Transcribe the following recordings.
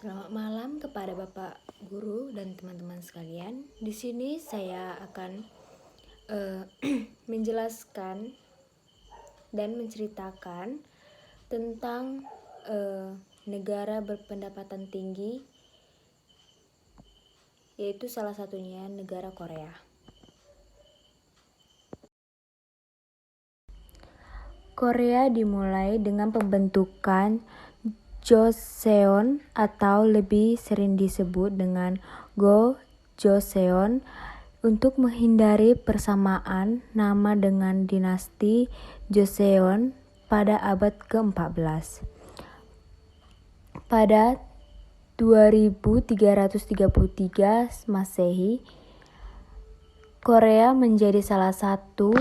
Selamat malam kepada Bapak Guru dan teman-teman sekalian. Di sini saya akan menjelaskan dan menceritakan tentang negara berpendapatan tinggi, yaitu salah satunya negara Korea. Korea dimulai dengan pembentukan Joseon atau lebih sering disebut dengan Go-Joseon untuk menghindari persamaan nama dengan dinasti Joseon pada abad ke-14. Pada 2333 Masehi, Korea menjadi salah satu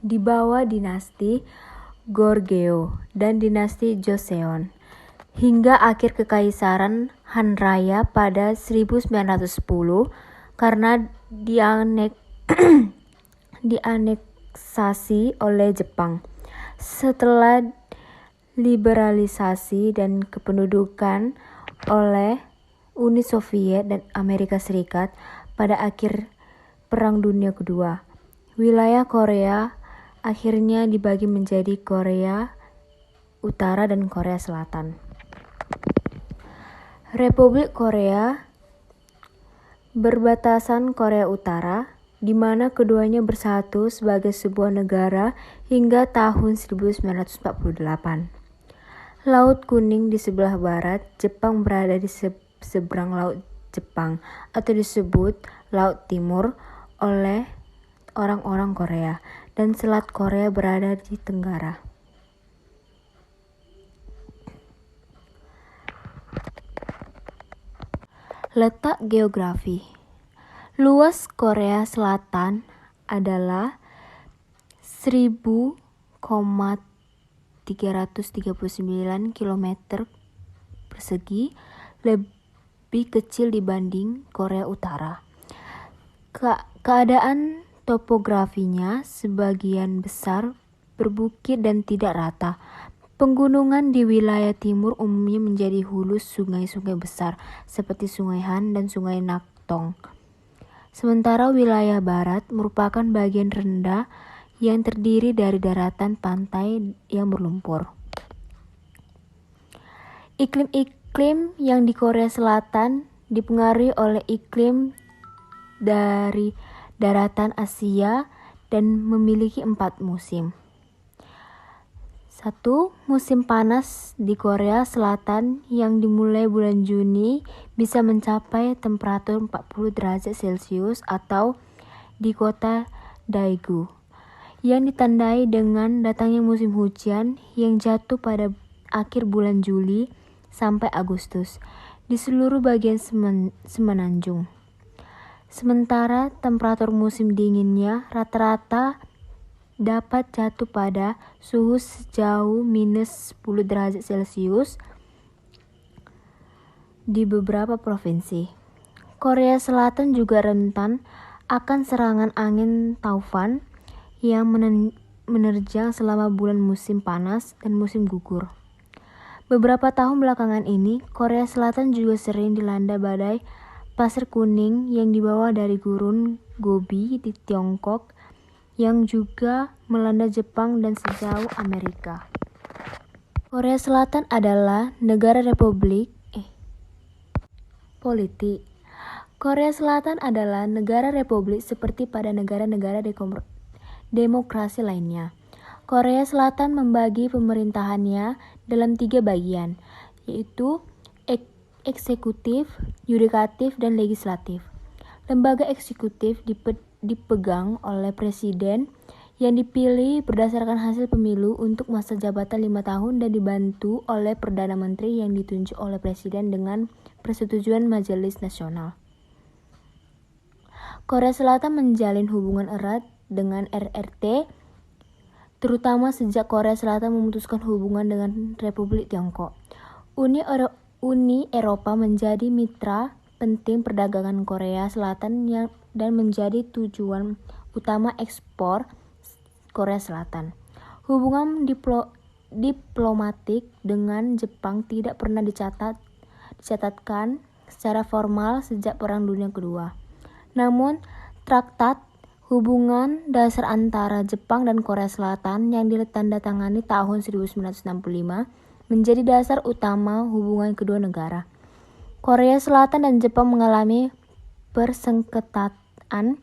di bawah dinasti Goryeo dan dinasti Joseon hingga akhir kekaisaran Han Raya pada 1910 karena dianeksasi oleh Jepang. Setelah liberalisasi dan kependudukan oleh Uni Soviet dan Amerika Serikat pada akhir Perang Dunia Kedua, wilayah Korea akhirnya dibagi menjadi Korea Utara dan Korea Selatan. Republik Korea berbatasan Korea Utara, di mana keduanya bersatu sebagai sebuah negara hingga tahun 1948. Laut Kuning di sebelah barat, Jepang berada di seberang Laut Jepang atau disebut Laut Timur oleh orang-orang Korea, dan Selat Korea berada di Tenggara. Letak geografi. Luas Korea Selatan adalah 1000,339 km persegi, lebih kecil dibanding Korea Utara. Keadaan topografinya sebagian besar berbukit dan tidak rata. Penggunungan di wilayah timur umumnya menjadi hulu sungai-sungai besar seperti Sungai Han dan Sungai Naktong. Sementara wilayah barat merupakan bagian rendah yang terdiri dari daratan pantai yang berlumpur. Iklim yang di Korea Selatan dipengaruhi oleh iklim dari daratan Asia dan memiliki 4 musim. 1. Musim panas di Korea Selatan yang dimulai bulan Juni bisa mencapai temperatur 40 derajat Celcius atau di kota Daegu, yang ditandai dengan datangnya musim hujan yang jatuh pada akhir bulan Juli sampai Agustus di seluruh bagian semenanjung. Sementara temperatur musim dinginnya rata-rata dapat jatuh pada suhu sejauh minus 10 derajat Celcius di beberapa provinsi. Korea Selatan juga rentan akan serangan angin taufan yang menerjang selama bulan musim panas dan musim gugur. Beberapa tahun belakangan ini, Korea Selatan juga sering dilanda badai pasir kuning yang dibawa dari gurun Gobi di Tiongkok yang juga melanda Jepang dan sejauh Amerika. Korea Selatan adalah negara politik. Korea Selatan adalah negara republik seperti pada negara-negara demokrasi lainnya. Korea Selatan membagi pemerintahannya dalam 3 bagian, yaitu eksekutif, yudikatif, dan legislatif. Lembaga eksekutif dipegang oleh presiden yang dipilih berdasarkan hasil pemilu untuk masa jabatan 5 tahun dan dibantu oleh Perdana Menteri yang ditunjuk oleh presiden dengan persetujuan Majelis Nasional. Korea Selatan menjalin hubungan erat dengan RRT, terutama sejak Korea Selatan memutuskan hubungan dengan Republik Tiongkok. Uni Eropa menjadi mitra penting perdagangan Korea Selatan dan menjadi tujuan utama ekspor Korea Selatan. Hubungan diplomatik dengan Jepang tidak pernah dicatatkan secara formal sejak Perang Dunia Kedua. Namun, Traktat Hubungan Dasar antara Jepang dan Korea Selatan yang ditandatangani tahun 1965 menjadi dasar utama hubungan kedua negara. Korea Selatan dan Jepang mengalami persengketaan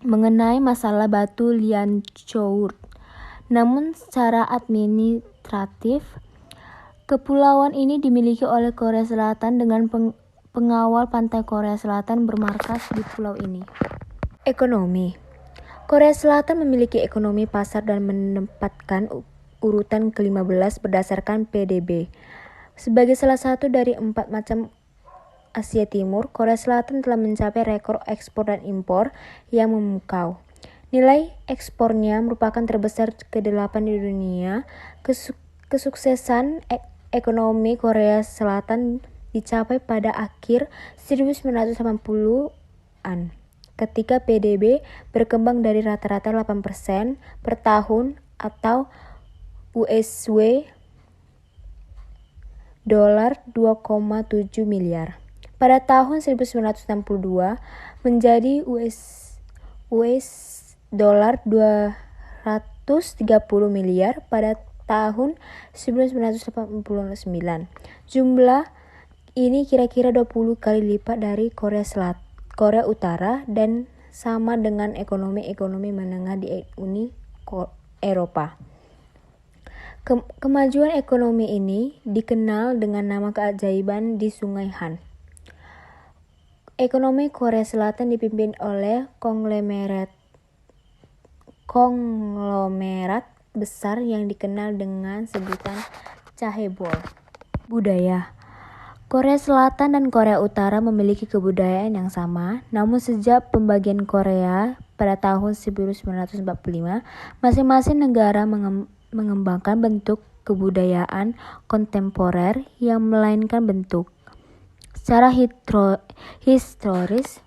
mengenai masalah batu Lianchourt. Namun secara administratif, kepulauan ini dimiliki oleh Korea Selatan dengan pengawal pantai Korea Selatan bermarkas di pulau ini. Ekonomi. Korea Selatan memiliki ekonomi pasar dan menempatkan urutan ke-15 berdasarkan PDB. Sebagai salah satu dari 4 macam Asia Timur, Korea Selatan telah mencapai rekor ekspor dan impor yang memukau. Nilai ekspornya merupakan terbesar ke-8 di dunia. Kesuksesan ekonomi Korea Selatan dicapai pada akhir 1980-an, ketika PDB berkembang dari rata-rata 8% per tahun atau USD $2,7 miliar. Pada tahun 1962 menjadi $230 miliar pada tahun 1989. Jumlah ini kira-kira 20 kali lipat dari Korea Utara dan sama dengan ekonomi menengah di Uni Eropa. Kemajuan ekonomi ini dikenal dengan nama keajaiban di Sungai Han. Ekonomi Korea Selatan dipimpin oleh konglomerat besar yang dikenal dengan sebutan chaebol. Budaya. Korea Selatan dan Korea Utara memiliki kebudayaan yang sama, namun sejak pembagian Korea pada tahun 1945, masing-masing negara mengembangkan bentuk kebudayaan kontemporer yang melainkan bentuk. Secara historis,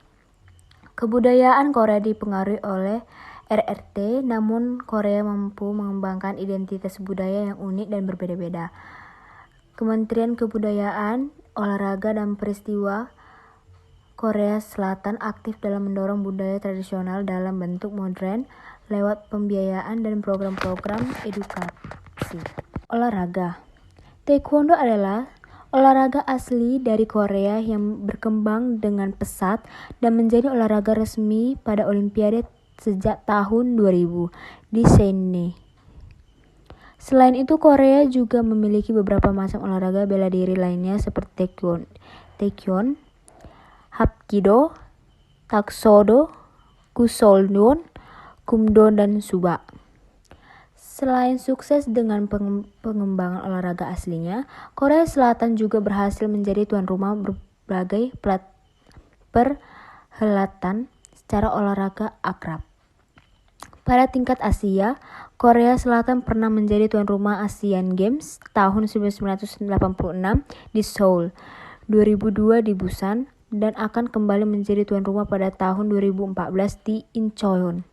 kebudayaan Korea dipengaruhi oleh RRT, namun Korea mampu mengembangkan identitas budaya yang unik dan berbeda-beda. Kementerian Kebudayaan, Olahraga, dan Peristiwa Korea Selatan aktif dalam mendorong budaya tradisional dalam bentuk modern lewat pembiayaan dan program-program edukasi. Olahraga. Taekwondo adalah olahraga asli dari Korea yang berkembang dengan pesat dan menjadi olahraga resmi pada Olimpiade sejak tahun 2000 di Sydney. Selain itu, Korea juga memiliki beberapa macam olahraga bela diri lainnya seperti Taekwondo, Hapkido, Taksodo, Kusolnon, Kumdo, dan Suba. Selain sukses dengan pengembangan olahraga aslinya, Korea Selatan juga berhasil menjadi tuan rumah berbagai perhelatan secara olahraga akrab. Pada tingkat Asia, Korea Selatan pernah menjadi tuan rumah Asian Games tahun 1986 di Seoul, 2002 di Busan, dan akan kembali menjadi tuan rumah pada tahun 2014 di Incheon.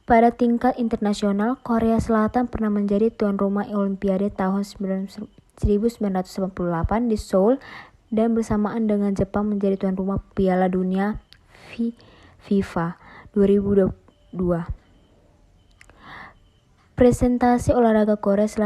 Pada tingkat internasional, Korea Selatan pernah menjadi tuan rumah Olimpiade tahun 1998 di Seoul dan bersamaan dengan Jepang menjadi tuan rumah Piala Dunia FIFA 2022. Presentasi olahraga Korea Selatan